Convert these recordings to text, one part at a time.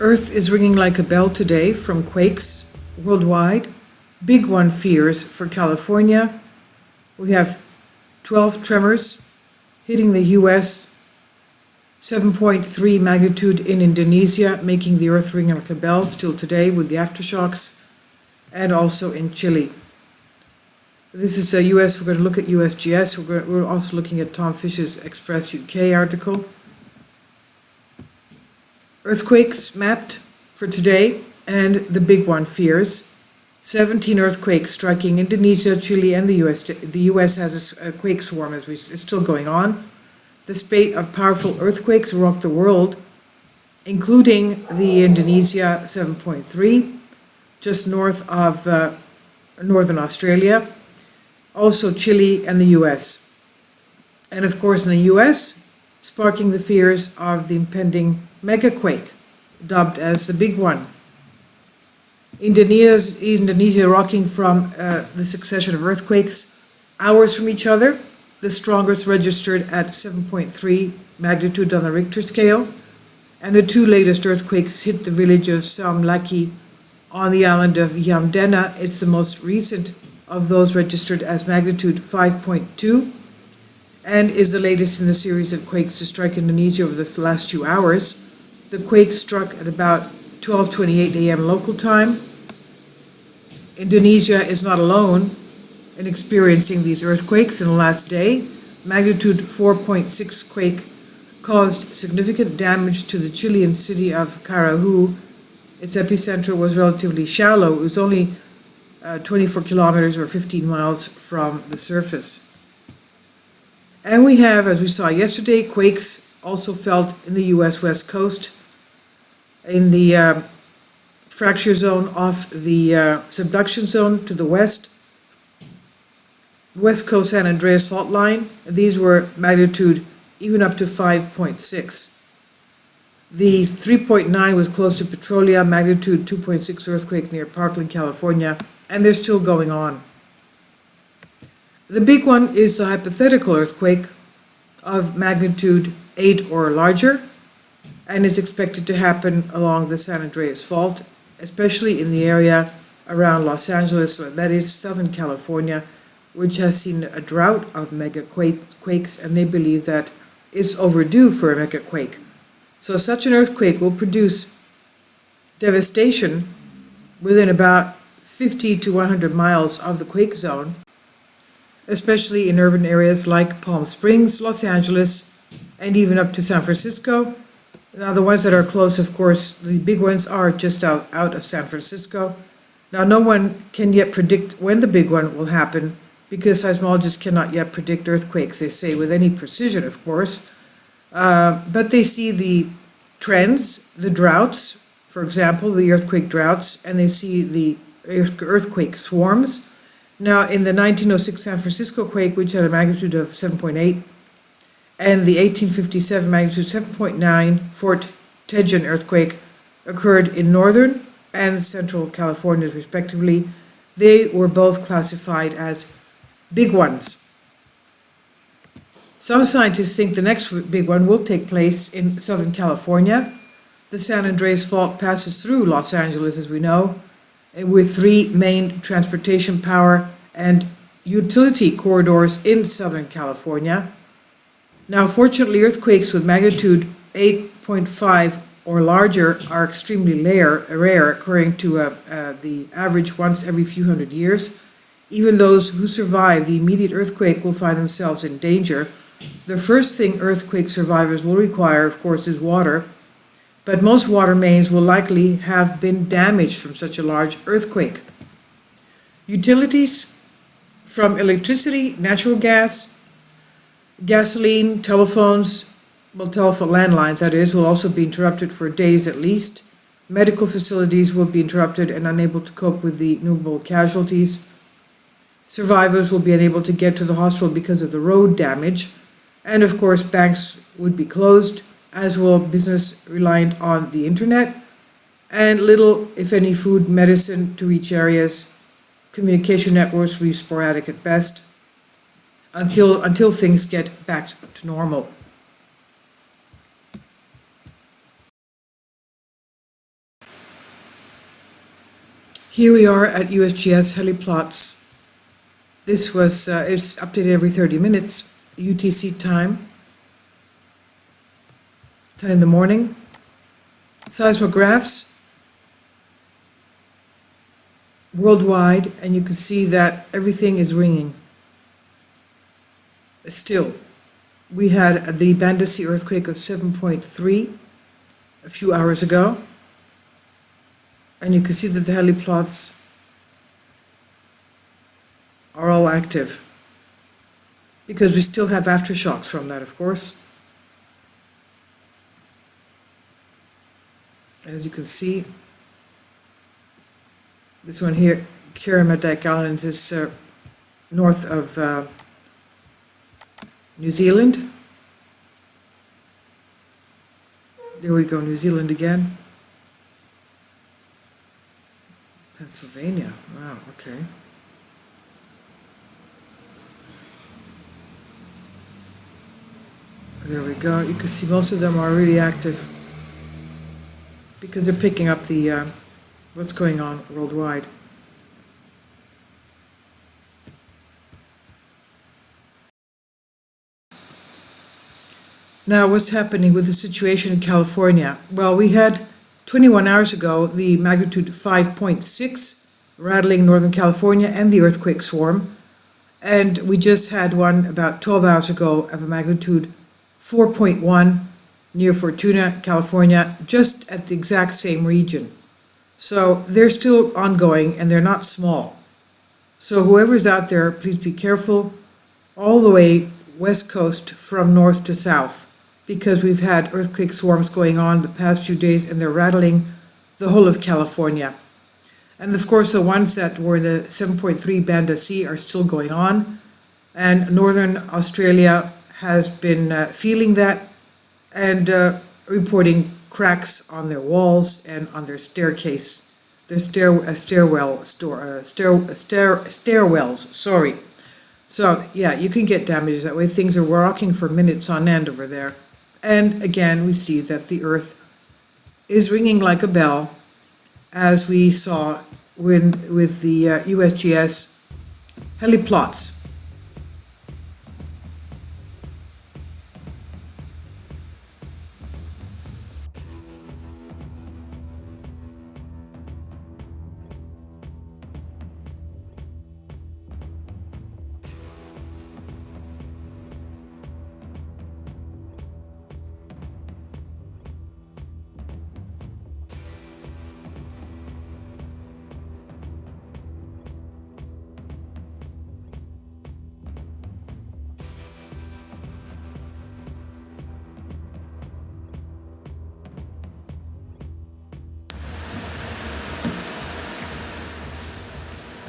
Earth is ringing like a bell today from Quakes worldwide. Big one fears for California. We have 12 tremors hitting the US, 7.3 magnitude in Indonesia, making the earth ring like a bell still today with the aftershocks, and also in Chile. This is US, we're going to look at USGS, we're also looking at Tom Fish's Express UK article. Earthquakes mapped for today, and the big one fears. 17 earthquakes striking Indonesia, Chile, and the US. The US has a quake swarm it's still going on. The spate of powerful earthquakes rocked the world, including the Indonesia 7.3, just north of northern Australia, also Chile and the US. And of course in the US, sparking the fears of the impending mega quake, dubbed as the big one. Indonesia rocking from the succession of earthquakes hours from each other, the strongest registered at 7.3 magnitude on the Richter scale, and the two latest earthquakes hit the village of Samlaki on the island of Yamdena. It's the most recent of those registered as magnitude 5.2, and is the latest in the series of quakes to strike Indonesia over the last few hours. The quake struck at about 12:28 a.m. local time. Indonesia is not alone in experiencing these earthquakes in the last day. Magnitude 4.6 quake caused significant damage to the Chilean city of Carahu. Its epicenter was relatively shallow. It was only 24 kilometers or 15 miles from the surface. And we have, as we saw yesterday, quakes also felt in the US West Coast, in the fracture zone off the subduction zone to the west, West Coast San Andreas fault line. These were magnitude even up to 5.6. The 3.9 was close to Petrolia, magnitude 2.6 earthquake near Parkland, California, and they're still going on. The big one is the hypothetical earthquake of magnitude 8 or larger, and is expected to happen along the San Andreas fault, especially in the area around Los Angeles, that is Southern California, which has seen a drought of mega quakes, and they believe that it's overdue for a mega quake. So such an earthquake will produce devastation within about 50 to 100 miles of the quake zone, especially in urban areas like Palm Springs, Los Angeles, and even up to San Francisco. Now the ones that are close, of course, the big ones are just out of San Francisco. Now no one can yet predict when the big one will happen, because seismologists cannot yet predict earthquakes, they say, with any precision, of course. But they see the trends, the droughts, for example, the earthquake droughts, and they see the earthquake swarms. Now in the 1906 San Francisco quake, which had a magnitude of 7.8, and the 1857 magnitude 7.9 Fort Tejon earthquake occurred in northern and central California, respectively. They were both classified as big ones. Some scientists think the next big one will take place in Southern California. The San Andreas fault passes through Los Angeles, as we know, with three main transportation power and utility corridors in Southern California. Now, fortunately, earthquakes with magnitude 8.5 or larger are extremely rare, occurring to the average once every few hundred years. Even those who survive the immediate earthquake will find themselves in danger. The first thing earthquake survivors will require, of course, is water, but most water mains will likely have been damaged from such a large earthquake. Utilities, from electricity, natural gas, gasoline, telephones, telephone landlines, that is, will also be interrupted for days at least. Medical facilities will be interrupted and unable to cope with the innumerable casualties. Survivors will be unable to get to the hospital because of the road damage. And of course, banks would be closed, as will business reliant on the internet, and little, if any, food, medicine to reach areas. Communication networks will be sporadic at best, until things get back to normal. Here we are at USGS Heliplots. This was, it's updated every 30 minutes, UTC time, 10 in the morning. Seismographs worldwide, and you can see that everything is ringing. Still, we had the Bandasi earthquake of 7.3 a few hours ago, and you can see that the heliplots are all active, because we still have aftershocks from that, of course. As you can see, this one here, Kermadec Islands, is north of New Zealand. There we go, New Zealand again. Pennsylvania, wow, okay. There we go, you can see most of them are really active because they're picking up the what's going on worldwide. Now, what's happening with the situation in California? Well, we had 21 hours ago the magnitude 5.6 rattling Northern California and the earthquake swarm, and we just had one about 12 hours ago of a magnitude 4.1 near Fortuna, California, just at the exact same region. So they're still ongoing and they're not small. So whoever's out there, please be careful all the way west coast from north to south, because we've had earthquake swarms going on the past few days and they're rattling the whole of California. And of course, the ones that were in the 7.3 Bandasi are still going on, and northern Australia has been feeling that and reporting cracks on their walls and on their staircase, their stairwells, sorry. So yeah, you can get damages that way. Things are rocking for minutes on end over there. And again, we see that the earth is ringing like a bell, as we saw with the USGS Heliplots.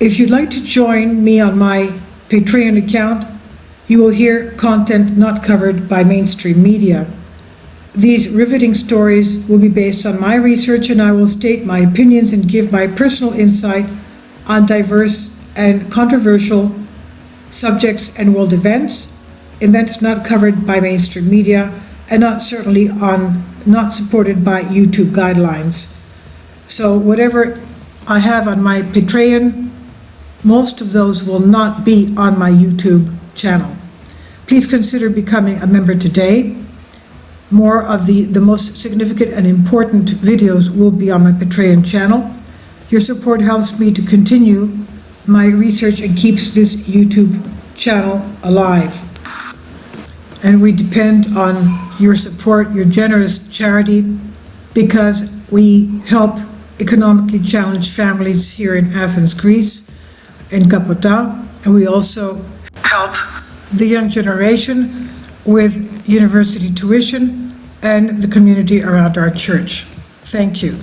If you'd like to join me on my Patreon account, you will hear content not covered by mainstream media. These riveting stories will be based on my research, and I will state my opinions and give my personal insight on diverse and controversial subjects and world events not covered by mainstream media, and not supported by YouTube guidelines. So whatever I have on my Patreon, most of those will not be on my YouTube channel. Please consider becoming a member today. More of the most significant and important videos will be on my Patreon channel. Your support helps me to continue my research and keeps this YouTube channel alive. And we depend on your support, your generous charity, because we help economically challenged families here in Athens, Greece, in Kapota, and we also help the young generation with university tuition and the community around our church. Thank you.